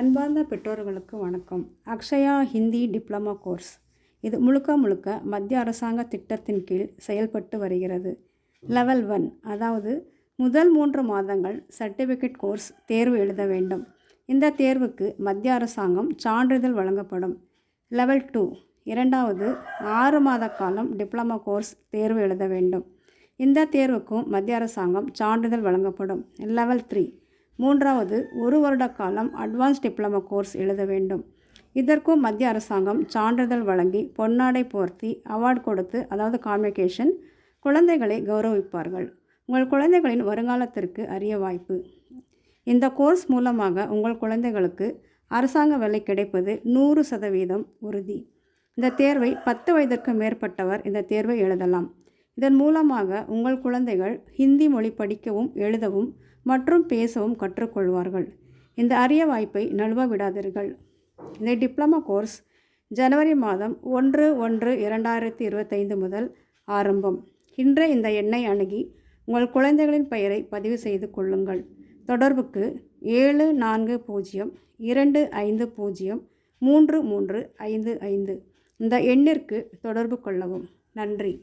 அன்பார்ந்த பெற்றோர்களுக்கு வணக்கம். அக்ஷயா ஹிந்தி டிப்ளமா கோர்ஸ் இது முழுக்க மத்திய அரசாங்க திட்டத்தின் கீழ் செயல்பட்டு வருகிறது. லெவல் 1 அதாவது முதல் 3 மாதங்கள் சர்டிஃபிகேட் கோர்ஸ் தேர்வு எழுத வேண்டும். இந்த தேர்வுக்கு மத்திய அரசாங்கம் சான்றிதழ் வழங்கப்படும். லெவல் 2 இரண்டாவது 6 மாத காலம் டிப்ளமா கோர்ஸ் தேர்வு எழுத வேண்டும். இந்த தேர்வுக்கும் மத்திய அரசாங்கம் சான்றிதழ் வழங்கப்படும். லெவல் 3 மூன்றாவது 1 வருட காலம் அட்வான்ஸ் டிப்ளமா கோர்ஸ் எழுத வேண்டும். இதற்கும் மத்திய அரசாங்கம் சான்றிதழ் வழங்கி பொன்னாடை போர்த்தி அவார்டு கொடுத்து, அதாவது கான்வெகேஷன், குழந்தைகளை கௌரவிப்பார்கள். உங்கள் குழந்தைகளின் வருங்காலத்திற்கு அரிய வாய்ப்பு. இந்த கோர்ஸ் மூலமாக உங்கள் குழந்தைகளுக்கு அரசாங்க வேலை கிடைப்பது 100% உறுதி. இந்த தேர்வை 10 வயதிற்கு மேற்பட்டவர் இந்த தேர்வை எழுதலாம். இதன் மூலமாக உங்கள் குழந்தைகள் ஹிந்தி மொழி படிக்கவும் எழுதவும் மற்றும் பேசவும் கற்றுக்கொள்வார்கள். இந்த அரிய வாய்ப்பை நழுவ விடாதீர்கள். இந்த டிப்ளமா கோர்ஸ் ஜனவரி மாதம் 1/1/2025 முதல் ஆரம்பம். இன்றே இந்த எண்ணை அணுகி உங்கள் குழந்தைகளின் பெயரை பதிவு செய்து கொள்ளுங்கள். தொடர்புக்கு 7402503355 இந்த எண்ணிற்கு தொடர்பு கொள்ளவும். நன்றி.